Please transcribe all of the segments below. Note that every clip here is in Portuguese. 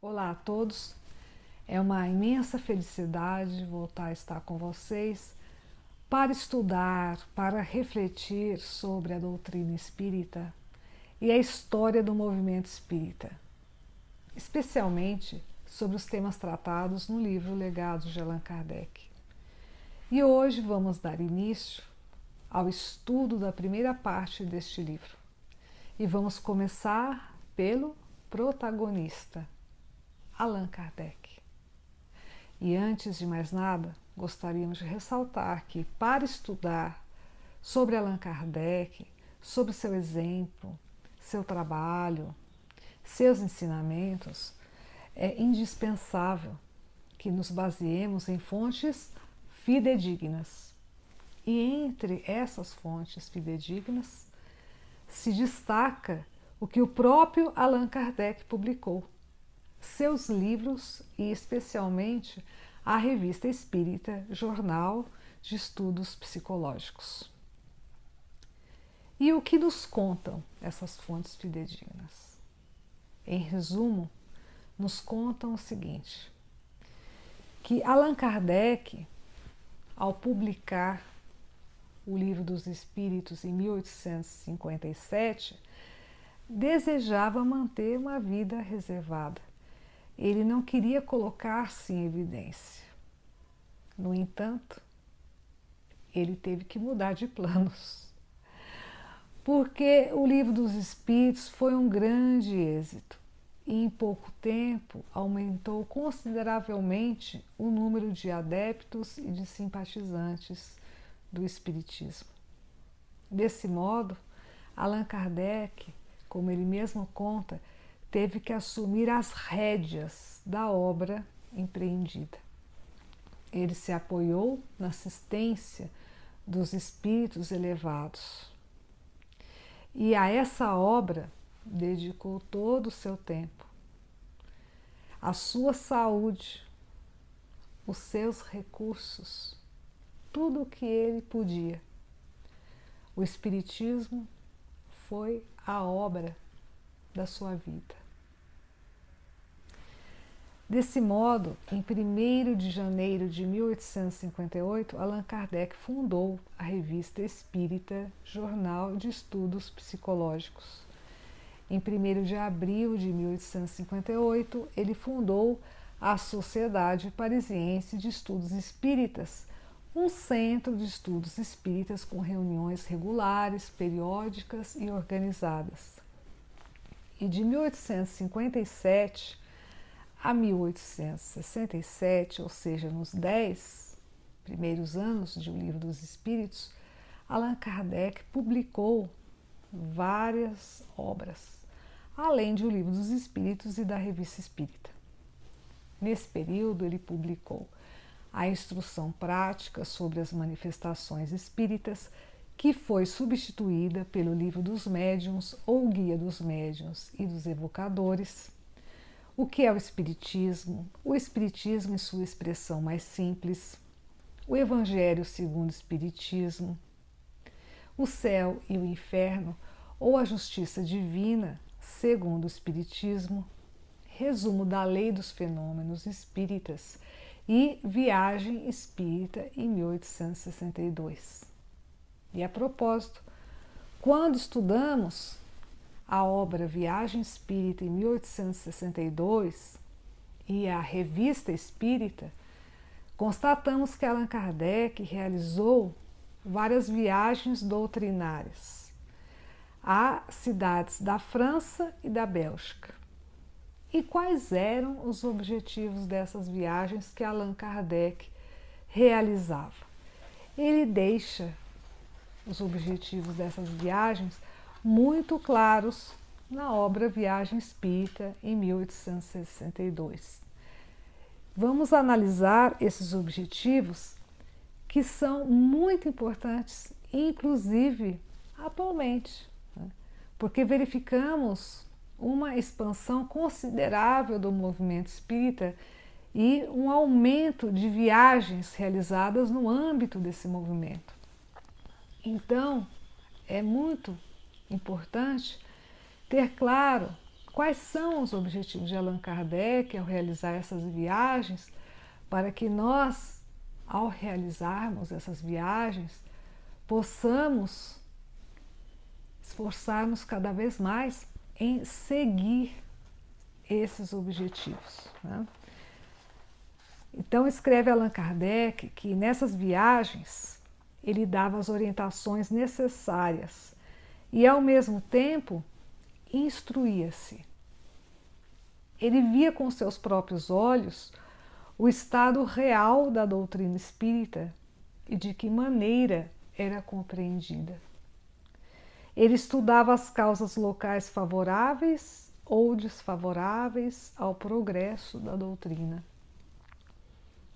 Olá a todos, é uma imensa felicidade voltar a estar com vocês para estudar, para refletir sobre a doutrina espírita e a história do movimento espírita, especialmente sobre os temas tratados no livro Legados de Allan Kardec. E hoje vamos dar início ao estudo da primeira parte deste livro e vamos começar pelo protagonista, Allan Kardec. E antes de mais nada, gostaríamos de ressaltar que para estudar sobre Allan Kardec, sobre seu exemplo, seu trabalho, seus ensinamentos, é indispensável que nos baseemos em fontes fidedignas. E entre essas fontes fidedignas se destaca o que o próprio Allan Kardec publicou, seus livros e especialmente a Revista Espírita, Jornal de Estudos Psicológicos. E o que nos contam essas fontes fidedignas? Em resumo, nos contam o seguinte, que Allan Kardec, ao publicar o Livro dos Espíritos em 1857, desejava manter uma vida reservada. Ele não queria colocar-se em evidência. No entanto, ele teve que mudar de planos, porque o Livro dos Espíritos foi um grande êxito e em pouco tempo aumentou consideravelmente o número de adeptos e de simpatizantes do Espiritismo. Desse modo, Allan Kardec, como ele mesmo conta, teve que assumir as rédeas da obra empreendida. Ele se apoiou na assistência dos espíritos elevados. E a essa obra dedicou todo o seu tempo, a sua saúde, os seus recursos, tudo o que ele podia. O Espiritismo foi a obra da sua vida. Desse modo, em 1º de janeiro de 1858, Allan Kardec fundou a Revista Espírita, Jornal de Estudos Psicológicos. Em 1º de abril de 1858, ele fundou a Sociedade Parisiense de Estudos Espíritas, um centro de estudos espíritas com reuniões regulares, periódicas e organizadas. E de 1857 a 1867, ou seja, nos 10 primeiros anos de O Livro dos Espíritos, Allan Kardec publicou várias obras, além de O Livro dos Espíritos e da Revista Espírita. Nesse período, ele publicou a Instrução Prática sobre as Manifestações Espíritas, que foi substituída pelo Livro dos Médiuns ou Guia dos Médiuns e dos Evocadores. O que é o Espiritismo em sua expressão mais simples, o Evangelho segundo o Espiritismo, o Céu e o Inferno ou a Justiça Divina segundo o Espiritismo, resumo da Lei dos Fenômenos Espíritas e Viagem Espírita em 1862. E a propósito, quando estudamos a obra Viagem Espírita em 1862 e a Revista Espírita, constatamos que Allan Kardec realizou várias viagens doutrinárias a cidades da França e da Bélgica. E quais eram os objetivos dessas viagens que Allan Kardec realizava? Ele deixa os objetivos dessas viagens muito claros na obra Viagem Espírita, em 1862. Vamos analisar esses objetivos que são muito importantes, inclusive atualmente, né? Porque verificamos uma expansão considerável do movimento espírita e um aumento de viagens realizadas no âmbito desse movimento. Então, é muito importante ter claro quais são os objetivos de Allan Kardec ao realizar essas viagens, para que nós, ao realizarmos essas viagens, possamos esforçar-nos cada vez mais em seguir esses objetivos, né? Então escreve Allan Kardec que nessas viagens ele dava as orientações necessárias e ao mesmo tempo instruía-se. Ele via com seus próprios olhos o estado real da doutrina espírita e de que maneira era compreendida. Ele estudava as causas locais favoráveis ou desfavoráveis ao progresso da doutrina.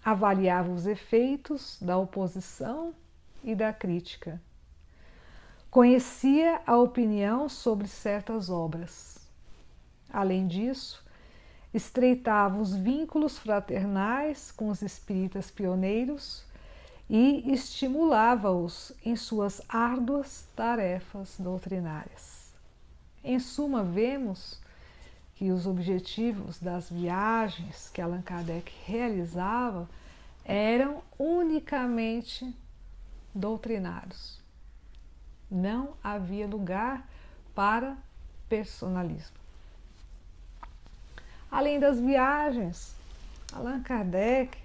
Avaliava os efeitos da oposição e da crítica. Conhecia a opinião sobre certas obras. Além disso, estreitava os vínculos fraternais com os espíritas pioneiros e estimulava-os em suas árduas tarefas doutrinárias. Em suma, vemos que os objetivos das viagens que Allan Kardec realizava eram unicamente doutrinários. Não havia lugar para personalismo. Além das viagens, Allan Kardec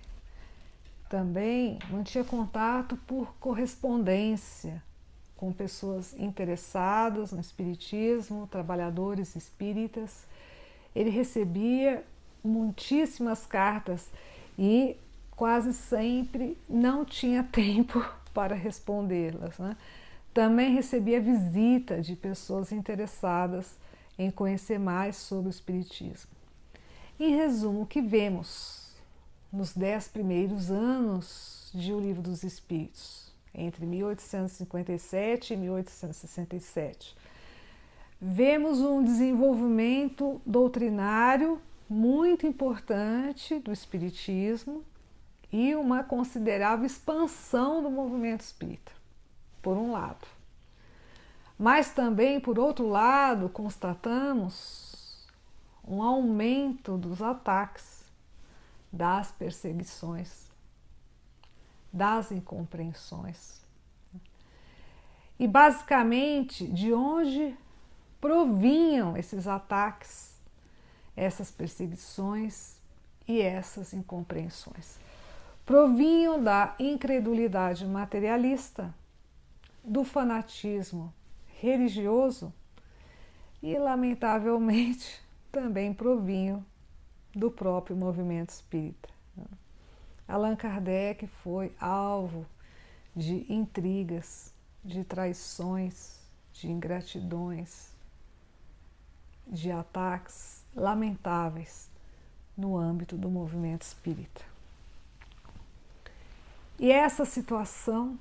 também mantinha contato por correspondência com pessoas interessadas no espiritismo, trabalhadores espíritas. Ele recebia muitíssimas cartas e quase sempre não tinha tempo para respondê-las, né? Também recebia visita de pessoas interessadas em conhecer mais sobre o espiritismo. Em resumo, o que vemos nos 10 primeiros anos de O Livro dos Espíritos, entre 1857 e 1867, vemos um desenvolvimento doutrinário muito importante do espiritismo e uma considerável expansão do movimento espírita, por um lado. Mas também, por outro lado, constatamos um aumento dos ataques, das perseguições, das incompreensões. E basicamente, de onde provinham esses ataques, essas perseguições e essas incompreensões? Provinham da incredulidade materialista, do fanatismo religioso e, lamentavelmente, também provinham do próprio movimento espírita. Allan Kardec foi alvo de intrigas, de traições, de ingratidões, de ataques lamentáveis no âmbito do movimento espírita. E essa situação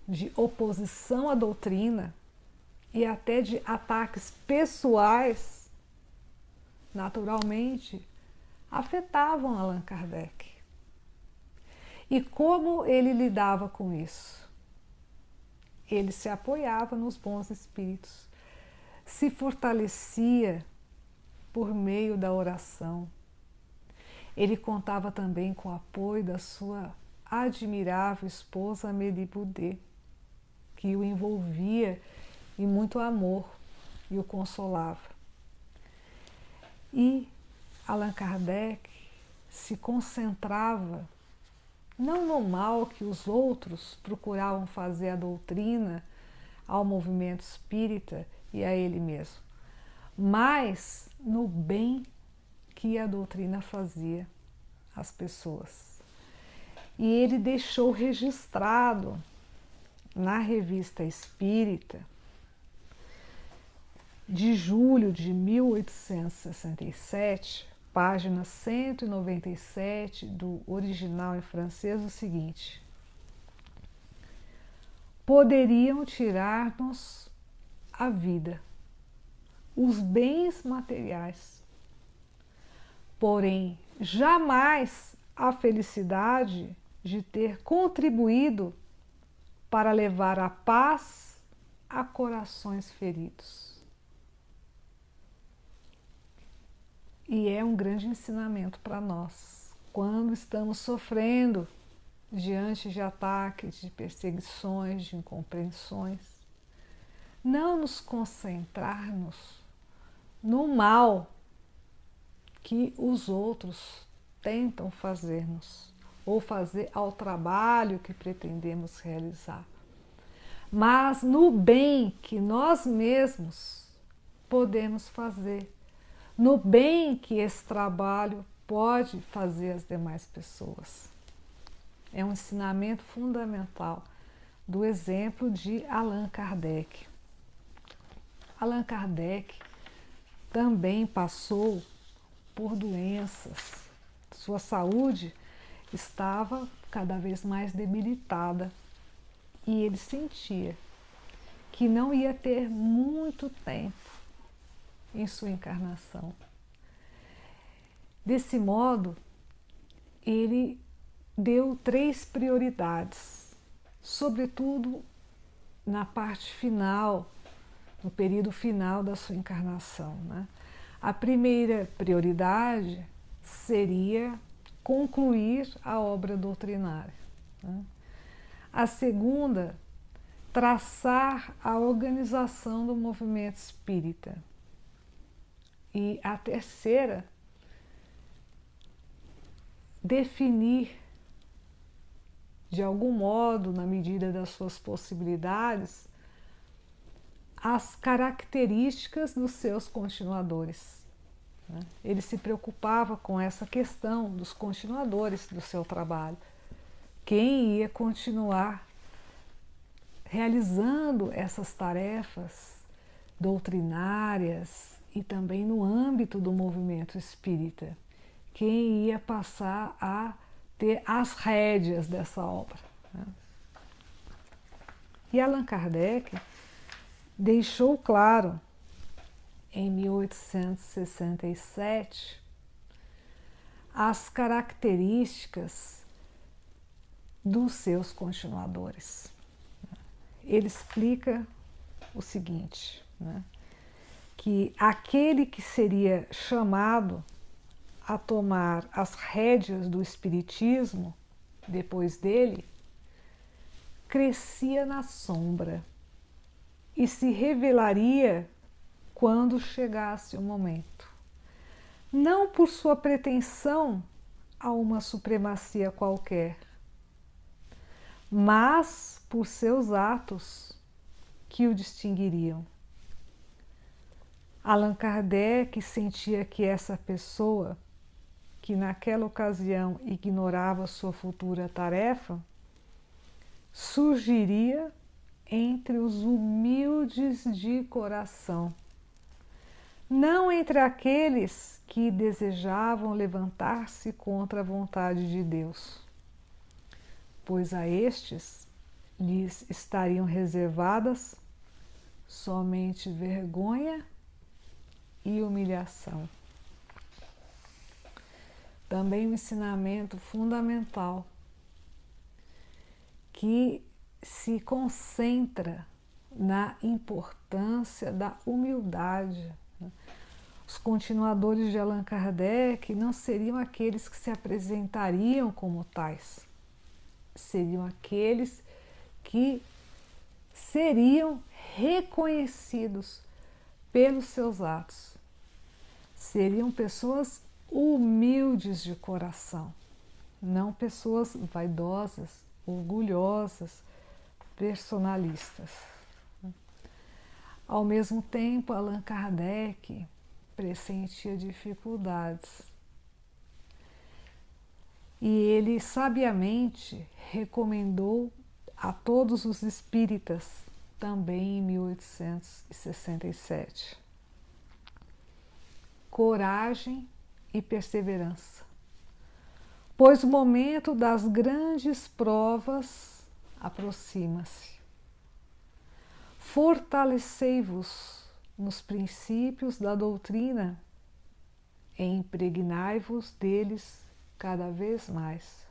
de oposição à doutrina e até de ataques pessoais, naturalmente, afetavam Allan Kardec. E como ele lidava com isso? Ele se apoiava nos bons espíritos, se fortalecia por meio da oração. Ele contava também com o apoio da sua admirável esposa Amélie Boudet, que o envolvia em muito amor e o consolava. E Allan Kardec se concentrava não no mal que os outros procuravam fazer à doutrina, ao movimento espírita e a ele mesmo, mas no bem que a doutrina fazia às pessoas. E ele deixou registrado na Revista Espírita, de julho de 1867, página 197 do original em francês, o seguinte: poderiam tirar-nos a vida, os bens materiais, porém jamais a felicidade de ter contribuído para levar a paz a corações feridos. E é um grande ensinamento para nós. Quando estamos sofrendo diante de ataques, de perseguições, de incompreensões, não nos concentrarmos no mal que os outros tentam fazer-nos ou fazer ao trabalho que pretendemos realizar, mas no bem que nós mesmos podemos fazer, no bem que esse trabalho pode fazer às demais pessoas. É um ensinamento fundamental do exemplo de Allan Kardec. Allan Kardec também passou por doenças. Sua saúde estava cada vez mais debilitada e ele sentia que não ia ter muito tempo em sua encarnação. Desse modo, ele deu 3 prioridades, sobretudo na parte final, no período final da sua encarnação, né? A primeira prioridade seria concluir a obra doutrinária, né? A segunda, traçar a organização do movimento espírita. E a terceira, definir de algum modo, na medida das suas possibilidades, as características dos seus continuadores. Ele se preocupava com essa questão dos continuadores do seu trabalho. Quem ia continuar realizando essas tarefas doutrinárias e também no âmbito do movimento espírita? Quem ia passar a ter as rédeas dessa obra? E Allan Kardec deixou claro, em 1867, as características dos seus continuadores. Ele explica o seguinte, né, que aquele que seria chamado a tomar as rédeas do espiritismo depois dele, crescia na sombra e se revelaria quando chegasse o momento. Não por sua pretensão a uma supremacia qualquer, mas por seus atos que o distinguiriam. Allan Kardec sentia que essa pessoa, que naquela ocasião ignorava sua futura tarefa, surgiria entre os humildes de coração, não entre aqueles que desejavam levantar-se contra a vontade de Deus, pois a estes lhes estariam reservadas somente vergonha e humilhação. Também um ensinamento fundamental que se concentra na importância da humildade. Os continuadores de Allan Kardec não seriam aqueles que se apresentariam como tais, seriam aqueles que seriam reconhecidos pelos seus atos, seriam pessoas humildes de coração, não pessoas vaidosas, orgulhosas, personalistas. Ao mesmo tempo, Allan Kardec pressentia dificuldades e ele sabiamente recomendou a todos os espíritas, também em 1867, coragem e perseverança, pois o momento das grandes provas aproxima-se. Fortalecei-vos nos princípios da doutrina e impregnai-vos deles cada vez mais.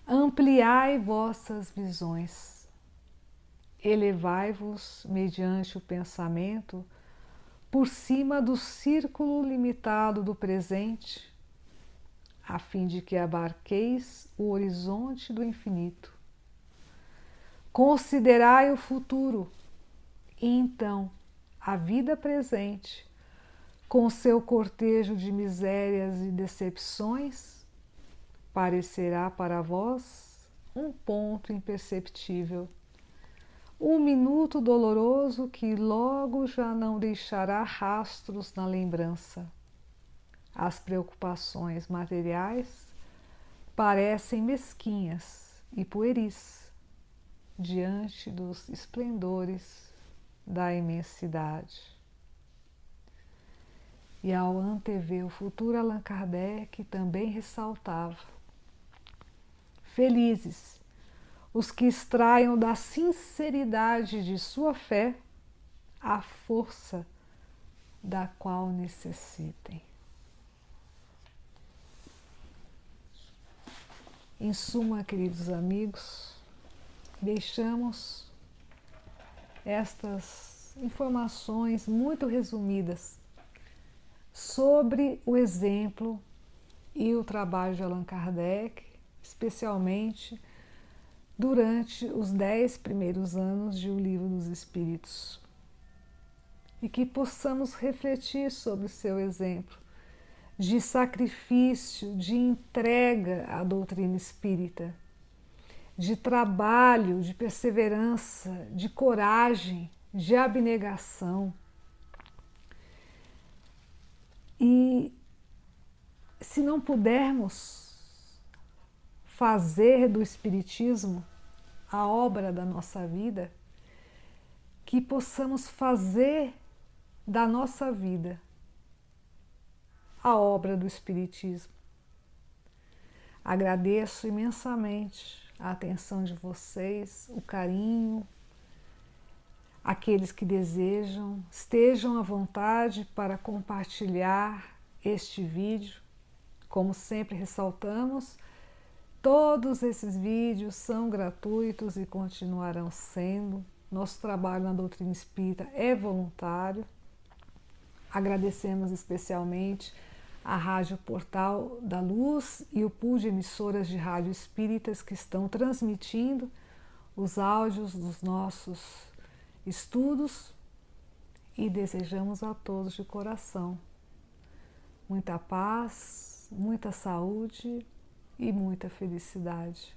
Ampliai vossas visões, elevai-vos mediante o pensamento por cima do círculo limitado do presente, a fim de que abarqueis o horizonte do infinito. Considerai o futuro, e então a vida presente, com seu cortejo de misérias e decepções, parecerá para vós um ponto imperceptível, um minuto doloroso que logo já não deixará rastros na lembrança. As preocupações materiais parecem mesquinhas e pueris diante dos esplendores da imensidade. E ao antever o futuro, Allan Kardec também ressaltava: felizes os que extraiam da sinceridade de sua fé a força da qual necessitem. Em suma, queridos amigos, deixamos estas informações muito resumidas sobre o exemplo e o trabalho de Allan Kardec, especialmente durante os 10 primeiros anos de O Livro dos Espíritos. E que possamos refletir sobre o seu exemplo de sacrifício, de entrega à doutrina espírita, de trabalho, de perseverança, de coragem, de abnegação. E se não pudermos fazer do Espiritismo a obra da nossa vida, que possamos fazer da nossa vida a obra do Espiritismo. Agradeço imensamente a atenção de vocês, o carinho. Aqueles que desejam, estejam à vontade para compartilhar este vídeo. Como sempre ressaltamos, todos esses vídeos são gratuitos e continuarão sendo. Nosso trabalho na doutrina espírita é voluntário. Agradecemos especialmente a Rádio Portal da Luz e o pool de emissoras de rádio espíritas que estão transmitindo os áudios dos nossos estudos, e desejamos a todos de coração muita paz, muita saúde e muita felicidade.